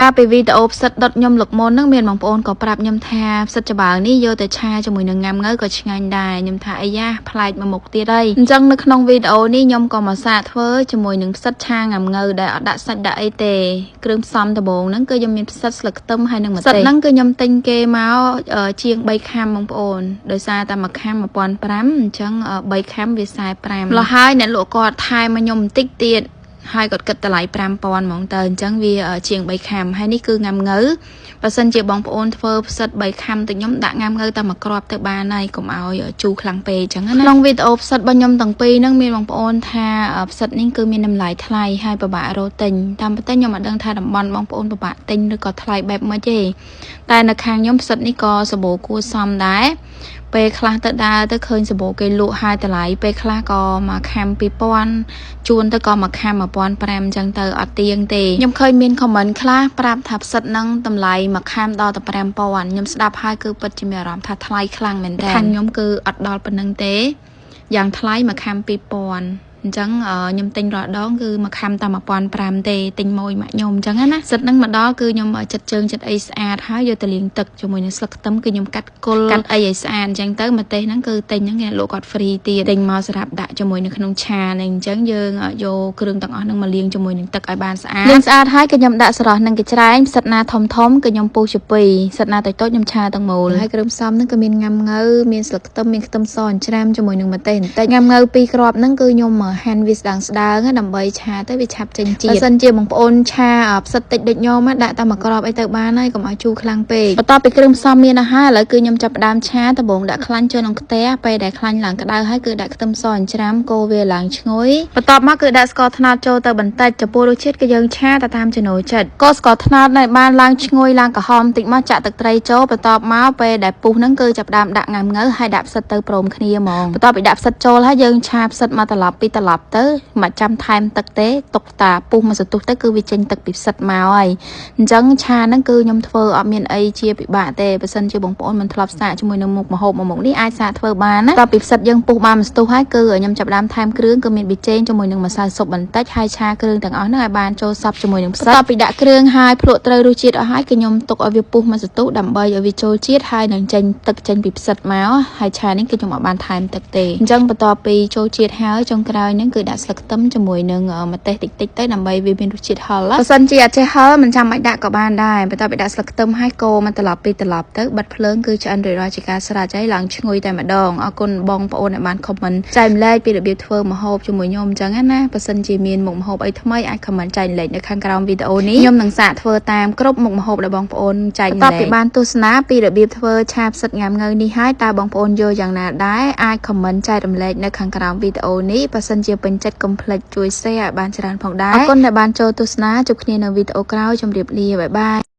ការពីវីដេអូផ្សិតដុតខ្ញុំលុកមុនហ្នឹងមានបងប្អូនក៏ប្រាប់ខ្ញុំថាផ្សិតច្បើងនេះយកទៅឆាជាមួយនឹងងាំងើក៏ឆ្ងាញ់ដែរខ្ញុំថាអីយ៉ាប្លែកមកមុខទៀតហើយអញ្ចឹងនៅក្នុងវីដេអូនេះខ្ញុំក៏មកសាកធ្វើជាមួយនឹងផ្សិតឆាងាំងើដែលអត់ដាក់សាច់ដាក់អីទេគ្រឿងផ្សំដំបូងហ្នឹងគឺខ្ញុំមានផ្សិតស្លឹកខ្ទឹមហើយនិងម្ទេសផ្សិតហ្នឹងគឺខ្ញុំទិញគេមកជាង3ខាំបងប្អូនដោយសារតែមួយខាំ1500អញ្ចឹង3ខាំវា45លោះហើយអ្នកលក់គាត់ថែមមកខ្ញុំបន្តិចទៀតហើយគាត់គិតតម្លៃ5000ហ្មងទៅអញ្ចឹងវាជាង3ខាំហើយនេះគឺងាំងើបើសិនជាបងប្អូនធ្វើផ្សិត3ខាំទៅខ្ញុំដាក់ងាំងើតែមួយគ្រាប់ទៅបានហើយកុំឲ្យជូរខ្លាំងពេកអញ្ចឹងណាក្នុងវីដេអូផ្សិតរបស់ខ្ញុំទាំងពីរហ្នឹងមានបងប្អូនថាផ្សិតនេះគឺមានតម្លៃថ្លៃហើយពិបាករកទិញតាមពិតខ្ញុំអត់ដឹងថាតំបន់បងប្អូនពិបាកទិញឬក៏ថ្លៃបែបម៉េចទេតែនៅខាងខ្ញុំផ្សិតនេះក៏សម្បូរគួរសមដែរពេលខ្លះទៅដើរទៅឃើញសម្បូរគេលក់ហើយតម្លៃពេលខ្លះក៏មកខាំ2000ជួនទៅក៏មកខាំ1500អញ្ចឹងទៅអត់ទៀងទេខ្ញុំឃើញមានខមមិនខ្លះប្រាប់ថាផ្សិតនឹងតម្លៃមកខាំដល់តែ5000ខ្ញុំស្ដាប់ហើយគឺពិតជាមានអារម្មណ៍ថាថ្លៃខ្លាំងមែនតើខាងខ្ញុំគឺអត់ដល់ប៉ុណ្្នឹងទេយ៉ាងថ្លៃមកខាំ2000អញ្ចឹងខ្ញុំទិញរាល់ដងគឺមកខាំតែ1500ទេទិញមួយម៉ាក់ខ្ញុំអញ្ចឹងណាសិតហ្នឹងមកដល់គឺខ្ញុំចិត្តជើងចិត្តអីស្អាតហើយយកទៅលាងទឹកជាមួយនឹងស្លឹកខ្ទឹមគឺខ្ញុំកាត់គល់កាត់អីឲ្យស្អាតអញ្ចឹងទៅម្ទេសហ្នឹងគឺទិញហ្នឹងគេលក់គាត់ហ្វ្រីទៀតទិញមកសម្រាប់ដាក់ជាមួយនៅក្នុងឆាហ្នឹងអញ្ចឹងយើងយកគ្រឿងទាំងអស់ហ្នឹងមកលាងជាមួយនឹងទឹកឲ្យបានស្អាតលាងស្អាតហើយគឺខ្ញុំដាក់សរោះនឹងកញ្ច្រែងផ្សិតណាធំគឺខ្ញុំពុះជាពីរផ្សិតណាតូចខ្ញុំឆាទាំងមូលហើយគ្រឿងផ្សំហ្នឹងគឺមានងាំងើមានស្លឹកខ្ទឹមមានខ្ទឹមសអញ្ច្រាមជាមួយនឹងម្ទេសបន្តិចងាំងើ2គ្រាប់ហ្នឹងគឺខ្ញុំហាន់វាស្ដើងដើម្បីឆាទៅវាឆាប់ចេញជាតិបើសិនជាបងប្អូនឆាផ្សិតតិចដូចខ្ញុំដាក់តែមួយគ្រាប់អីទៅបានហើយកុំឲ្យជូរខ្លាំងពេកបន្ទាប់ពីគ្រឿងផ្សំមានហើយឥឡូវគឺខ្ញុំចាប់ផ្ដើមឆាដំបូងដាក់ខ្លាញ់ចូលក្នុងខ្ទះពេលដែលខ្លាញ់ឡើងក្តៅហើយគឺដាក់ខ្ទឹមសអញ្ច្រាមកូរវាឡើងឈ្ងុយបន្ទាប់មកគឺដាក់ស្ករត្នោតចូលទៅបន្តិចចំពោះរសជាតិគឺយើងឆាទៅតាមចំណូលចិត្តកូរស្ករត្នោតឲ្យបានឡើងឈ្ងុយឡើងក្រហមតិចមកចាក់ទឹកត្រីចូលបន្ទាប់មកពេលដែលពុះហ្នឹងគឺចាប់ផ្ដើមដាក់ងាំងើហើយដាក់ផ្សិតទៅព្រមគ្នាហ្មងបន្ទាប់ពីដាក់ផ្សិតចូលហើយយើងឆាផ្សិតមកត្រឡប់ពីត្រឡប់ទៅមកចាំថែមទឹកទេទុកតាពុះមួយសន្ទុះទៅគឺវាចេញទឹកពីផ្សិតមកហើយអញ្ចឹងឆាហ្នឹងគឺខ្ញុំធ្វើអត់មានអីជាពិបាកទេបើសិនជាបងប្អូនមិនធ្លាប់សាកជាមួយនឹងមុខម្ហូបមួយមុខនេះអាចសាកធ្វើបានណាតពីផ្សិតយើងពុះបានមួយសន្ទុះហើយគឺខ្ញុំចាប់ផ្ដើមថែមគ្រឿងគឺមានប៊ីចេងជាមួយនឹងម្សៅស៊ុបបន្តិចហើយឆាគ្រឿងទាំងអស់ហ្នឹងឲ្យបានចូលសព្វជាមួយនឹងផ្សិតតពីដាក់គ្រឿងហើយភ្លក់ត្រូវរសជាតិអស់ហើយគឺខ្ញុំទុកឲ្យវាពុះមួយសន្ទុះដើម្បីឲ្យវាចូលជាតិហើយនឹងចេញទឹកចេញពីផ្សិតមកហើយឆានេះគឺខ្ញុំអត់បានថែមទឹកទេអញ្ចឹងបន្ទាប់ពីចូលជាតិហើយចុងក្រោយហ្នឹងគឺដាក់ស្លឹកខ្ទឹមជាមួយនឹងម្ទេសតិចៗទៅដើម្បីវាមានរសជាតិហឹរបើសិនជាអត់ចេះហឹរមិនចាំបាច់ដាក់ក៏បានដែរបន្ទាប់ពីដាក់ស្លឹកខ្ទឹមហើយកូរមកត្រឡប់ពីត្រឡប់ទៅបិទភ្លើងគឺឆ្អិនរួចរាល់ជាការស្រេចហើយឡើងឈ្ងុយតែម្ដងអរគុណបងប្អូនដែលបានខមមិនចែកម្លែកពីរបៀបធ្វើម្ហូបជាមួយខ្ញុំអញ្ចឹងណាបើសិនជាមានមុខម្ហូបអីថ្មីអាចខមមិនចែកម្លែកនៅខាងក្រោមវីដេអូនេះខ្ញុំនឹងសាកធ្វើតាមគ្រប់មុខម្ហូបដែលបងប្អូនចែកម្លែកបន្ទាប់ពីបានទស្សនាពីរបៀបធ្វើឆាផ្សិតងាំងើនេះហើយតើបងប្អូនយល់យ៉ាងណាដែរអាចខមមិនចែករំលែកនៅខាងក្រោមវីដេអូនេះបើសិនជាពេញចិត្តកុំភ្លេចជួយ share ឲ្យបានច្រើនផងដែរអរគុណដែលបានចូលទស្សនាជួបគ្នានៅវីដេអូក្រោយជម្រាបលាបាយបាយ